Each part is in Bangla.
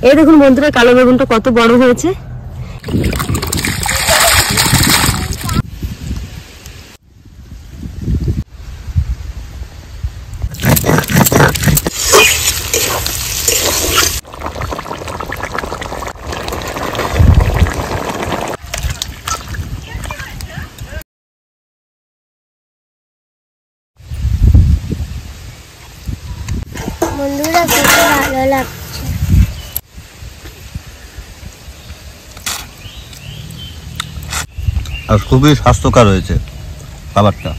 এই দেখুন বন্ধুরা, কালো বেগুনটা কত বড় হয়েছে। বন্ধুরা খুব ভালো লাগছে। আর খুবই স্বাস্থ্যকর হয়েছে খাবারটা।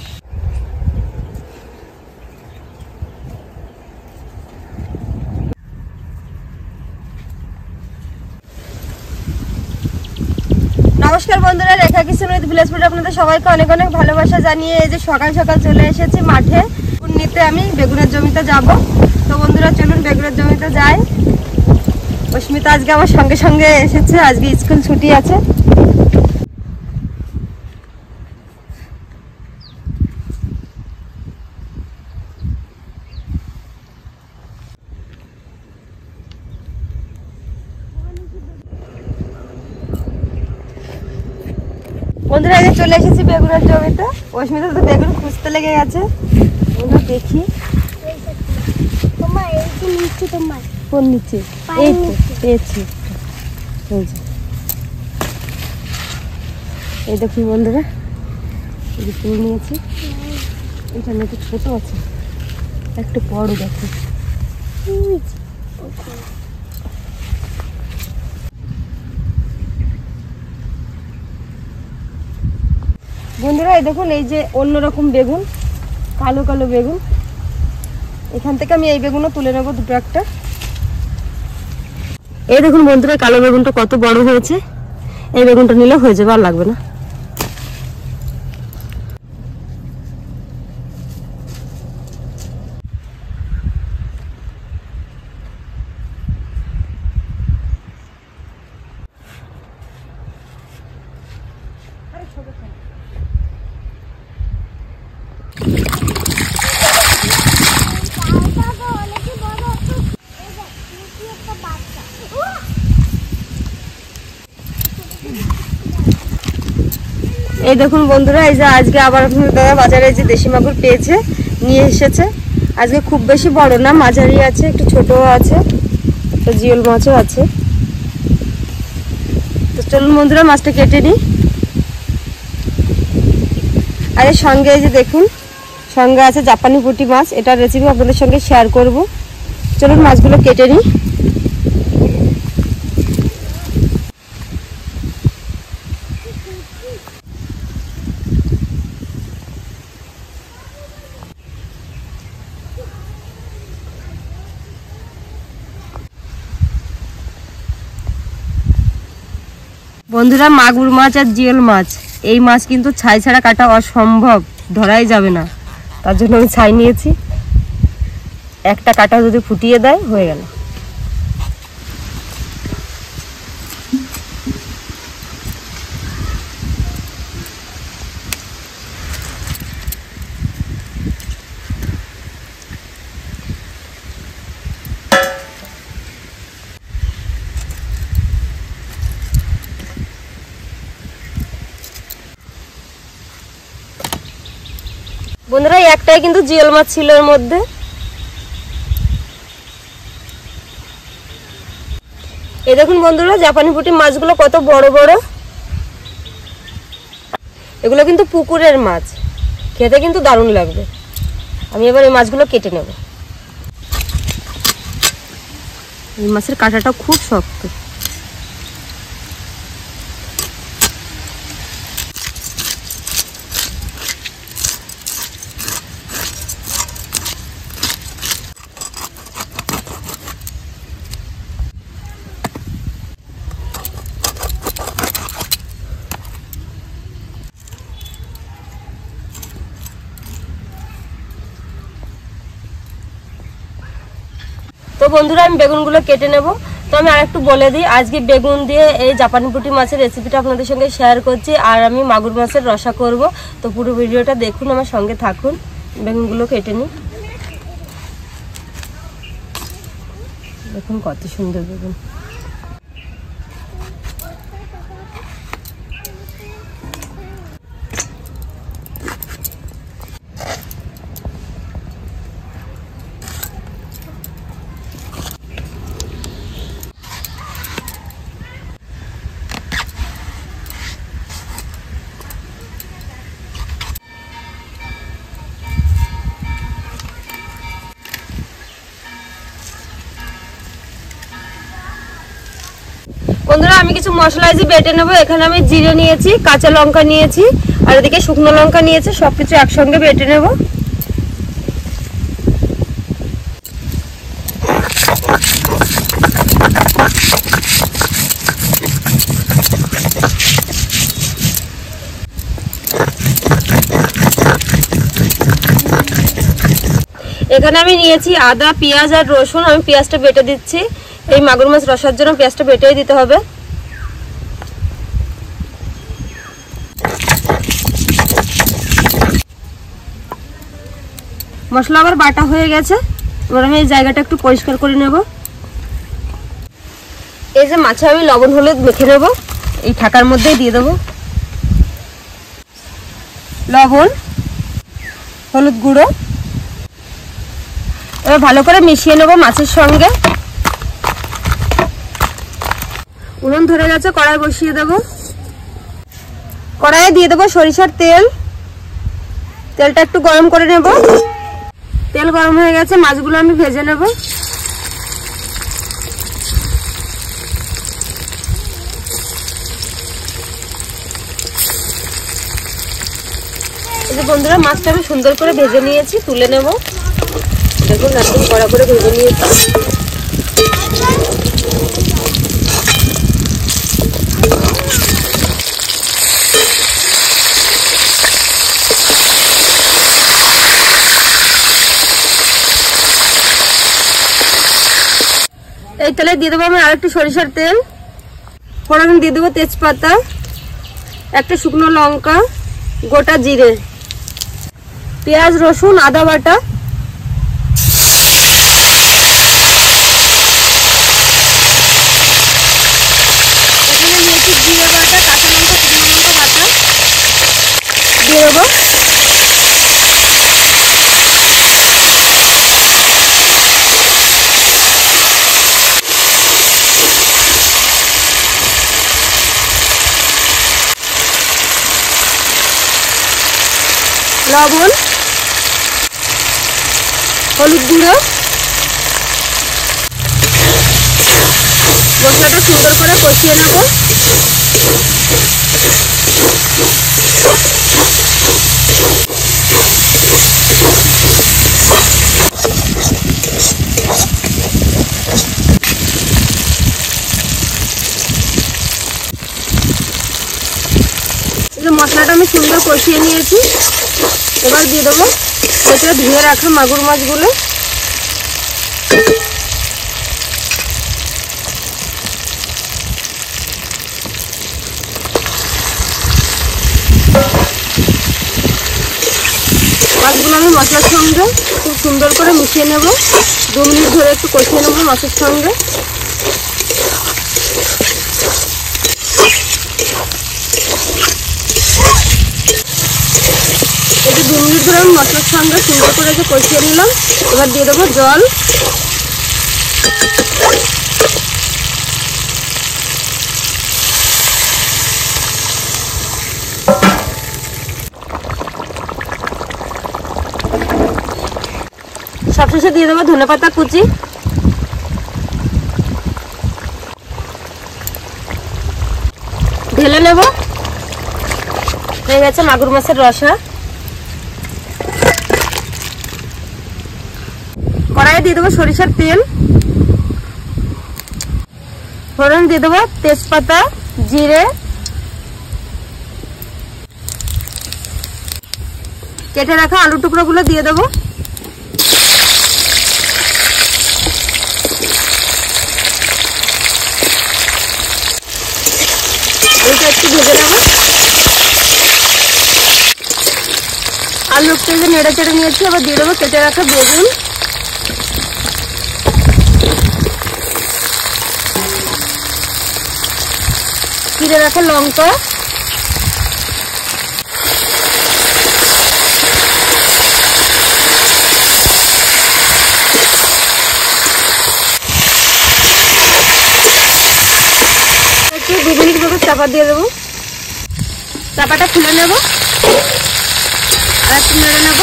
নমস্কার বন্ধুরা, রেখা কিচেন উইথ ভিলেজ ফুড আপনাদের সবাইকে অনেক অনেক ভালোবাসা জানিয়ে এই যে সকাল সকাল চলে এসেছি মাঠে নিতে। আমি বেগুনের জমিতে যাব। তো বন্ধুরা চলুন বেগুনের জমিতে যাই। অস্মিতা আজকে আমার সঙ্গে সঙ্গে এসেছে, আজকে স্কুল ছুটি আছে। বন্ধুরা আগে চলে এসেছি বেগুনের জমিতে। অস্মিতা তো বেগুন খুঁজতে লেগে গেছে। বন্ধুরা দেখি তোমার এই যে নিচে, তোমার কোন নিচে, এই তো পেয়েছি। এই দেখুন বন্ধুরা, এই যে তুলে নিয়েছি। এটা না একটু ছোট আছে, একটু বড় দেখো। বন্ধুরা এই দেখুন, এই যে অন্যরকম বেগুন, কালো কালো বেগুন। এখান থেকে আমি এই বেগুনও তুলে নেবো দুটো একটা। এই দেখুন বন্ধুরা, কালো বেগুনটা কত বড় হয়েছে। এই বেগুনটা নিলে হয়ে যাবে, আর লাগবে না। এই দেখুন বন্ধুরা, এই যে আজকে আবার আপনাদের দাদা বাজারে যে দেশি মাগুর পেয়েছে, নিয়ে এসেছে। আজকে খুব বেশি বড় না, মাঝারি আছে, একটু ছোটও আছে, তো জিওল মাছও আছে। তো চলুন বন্ধুরা মাছটা কেটে নিই। আর এর সঙ্গে এই যে দেখুন, সঙ্গে আছে জাপানি পুঁটি মাছ। এটার রেসিপি আপনাদের সঙ্গে শেয়ার করব। চলুন মাছগুলো কেটে নিই। বন্ধুরা মাগুর মাছ আর জিওল মাছ, এই মাছ কিন্তু ছাই ছাড়া কাটা অসম্ভব, ধরাই যাবে না। তার জন্য আমি ছাই নিয়েছি। একটা কাটা যদি ফুটিয়ে দেয় হয়ে গেল। বন্ধুরা একটাই কিন্তু জিওল মাছ ছিল এর মধ্যে। এই দেখুন বন্ধুরা, জাপানি পুঁটি মাছগুলো কত বড় বড়। এগুলো কিন্তু পুকুরের মাছ, খেতে কিন্তু দারুণ লাগবে। আমি এবার এই মাছগুলো কেটে নেব। এই মাছের কাঁটাটা খুব শক্ত। তো বন্ধুরা আমি বেগুনগুলো কেটে নেব। তো আমি আরেকটু বলে দিই, আজকে বেগুন দিয়ে এই জাপানি পুঁটি মাছের রেসিপিটা আপনাদের সঙ্গে শেয়ার করছি। আর আমি মাগুর মাছের রসা করব। তো পুরো ভিডিওটা দেখুন, আমার সঙ্গে থাকুন। বেগুনগুলো কেটে নিই। দেখুন কত সুন্দর বেগুন। বন্ধুরা আমি কিছু মশলা বেটে নেবো। এখানে আমি জিরে নিয়েছি, কাঁচা লঙ্কা নিয়েছি, আর এদিকে শুকনো লঙ্কা নিয়েছি। সবকিছু একসঙ্গে বেটে নেব। এখানে আমি নিয়েছি আদা, পেঁয়াজ আর রসুন। আমি পেঁয়াজটা বেটে দিচ্ছি। এই মাগুর মাছ রসার জন্য পেঁয়াজটা বেটেই দিতে হবে। মশলা আবার বাটা হয়ে গেছে। এবার আমি এই জায়গাটা একটু পরিষ্কার করে নেব। এই যে মাছে আমি লবণ হলুদ মেখে নেব। এই ঢাকার মধ্যেই দিয়ে দেব লবণ, হলুদ গুঁড়ো। এবার ভালো করে মিশিয়ে নেব মাছের সঙ্গে। উনুন ধরে গেছে, কড়াই বসিয়ে দেব। কড়াইয়ে দিয়ে দেবো সরিষার তেল। তেলটা একটু গরম করে নেব। তেল গরম হয়ে গেছে, মাছগুলো আমি ভেজে নেব। এই যে বন্ধুরা মাছটা আমি সুন্দর করে ভেজে নিয়েছি, তুলে নেব। দেখুন একদম কড়া করে ভেজে নিয়েছি। এই তেলে দিয়ে দেবো আমি আরেকটু সরিষার তেল। ফোড়ন দিয়ে দেবো তেজপাতা, একটা শুকনো লঙ্কা, গোটা জিরে, পেঁয়াজ, রসুন, আদা বাটা। এখানে নিয়েছি জিরে বাটা, কাঁচা লঙ্কা, শুকনো লঙ্কা বাটা দিয়ে দেবো। লবণ, হলুদ গুঁড়ো। মশলাটা সুন্দর করে কষিয়ে নেব। মশলাটা আমি সুন্দর কষিয়ে নিয়েছি। এবার দিয়ে দেবো কেটে ধুয়ে রাখা মাগুর মাছগুলো। মাছগুলো আমি মশলার সঙ্গে খুব সুন্দর করে মিশিয়ে নেব। 2 মিনিট ধরে একটু কষিয়ে নেব মাছের সঙ্গে। এই 2 মিনিট ধরে আমি মশলার সঙ্গে সুন্দর করে কষিয়ে নিলাম। এবার দিয়ে দেবো জল। সবশেষে দিয়ে দেবো ধনেপাতা কুচি। ঢেলে নেব। হয়ে গেছে মাগুর মাছের রসা। কড়াইয়ে দিয়ে দেবো সরিষার তেল। ফোড়ন দিয়ে দেবো তেজপাতা, জিরে, কেটে রাখা আলু টুকরোগুলো দিয়ে দেবো। এটা একটু ভেজে নেব। আলু একটু নেড়ে চেড়ে নিয়েছি। আবার দিয়ে দেবো কেটে রাখা বেগুন, চিড়ে রাখা লঙ্কা, একটু 2 মিনিট মতো চাপা দিয়ে দেবো। চাপাটা খুলে নেব আর একটু নেড়ে নেব।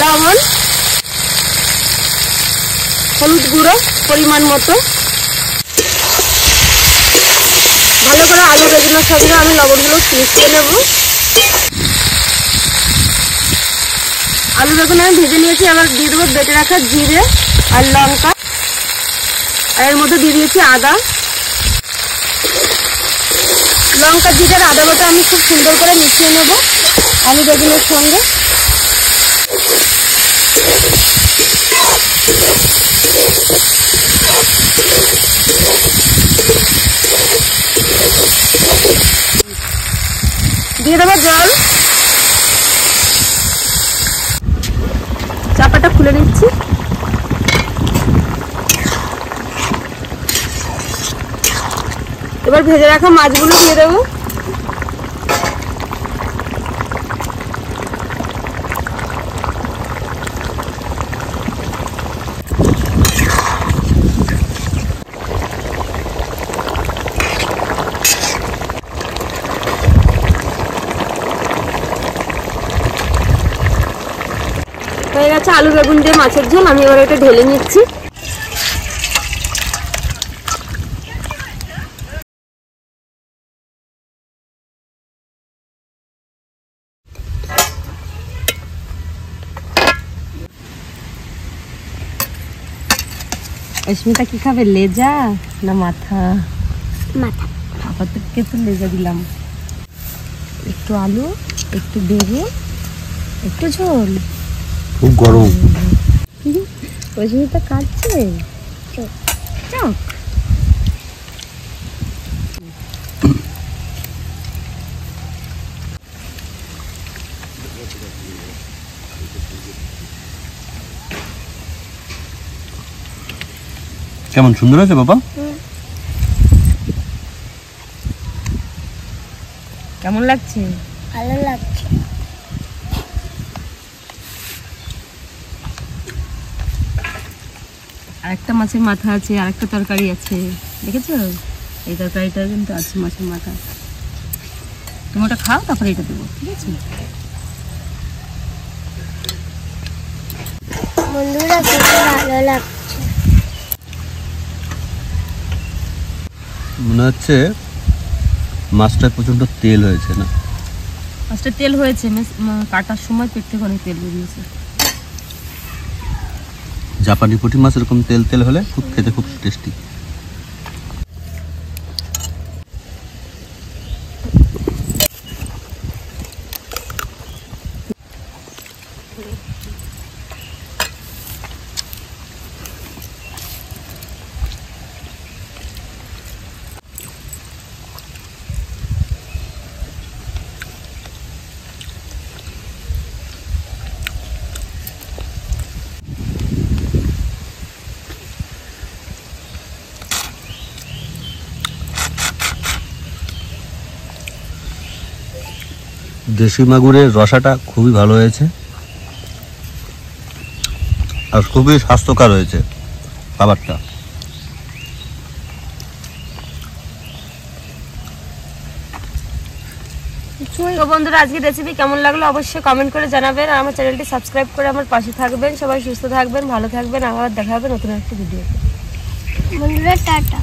লবণ, হলুদ গুঁড়ো পরিমাণ মতো। ভালো করে আলু বেগুনের সঙ্গে আমি লবণগুলো মিশিয়ে নেব। আলু বেগুন আমি ভেজে নিয়েছি, আবার দিয়ে দেবো বেটে রাখা জিরে আর লঙ্কা, আর এর মধ্যে দিয়ে দিয়েছি আদা। লঙ্কা জিরে আর আদা বাটা আমি খুব সুন্দর করে মিশিয়ে নেব আলু বেগুনের সঙ্গে। দিয়ে দেবো জল। চাপাটা খুলে নিচ্ছি। এবার ভেজে রাখা মাছগুলো দিয়ে দেবো। হয়ে গেছে আলু বেগুন দিয়ে মাছের ঝোল। আমি এবার এটা ঢেলে নিচ্ছি। অস্মিতা কি খাবে, লেজা না মাথা? মাথা। আপাততকে তো লেজা দিলাম। একটু আলু, একটু বেগুন, একটু ঝোল। খুব গরম। অস্মিতা কাটছে চোখ। কেমন সুন্দর আছে বাবা? কেমন লাগছে? ভালো লাগছে। আরেকটা মাছের মাথা আছে, আরেকটা তরকারি আছে, দেখেছো? এই তরকারিটা কিন্তু আছে মাছের মাথা। তুমি ওটা খাও, তারপরে এটা দেবো, ঠিক আছে? বন্ধুরা খেতে ভালো লাগছে। মনে হচ্ছে মাছটা প্রচন্ড তেল হয়েছে না? মাছটা তেল হয়েছে, কাটার সময় পেট থেকে অনেক তেল বেরিয়েছে। জাপানি পুঁটি মাছ এরকম তেল তেল হলে খুব খেতে খুব টেস্টি। দেশি মাগুরের রসাটা খুবই ভালো হয়েছে আর খুবই স্বাস্থ্যকর হয়েছে খাবারটা। তো বন্ধুরা, আজকে রেসিপি কেমন লাগলো অবশ্যই কমেন্ট করে জানাবেন, আর আমার চ্যানেলটি সাবস্ক্রাইব করে আমার পাশে থাকবেন। সবাই সুস্থ থাকবেন, ভালো থাকবেন। আবার দেখা হবে নতুন একটা ভিডিও। বন্ধুরা টাটা।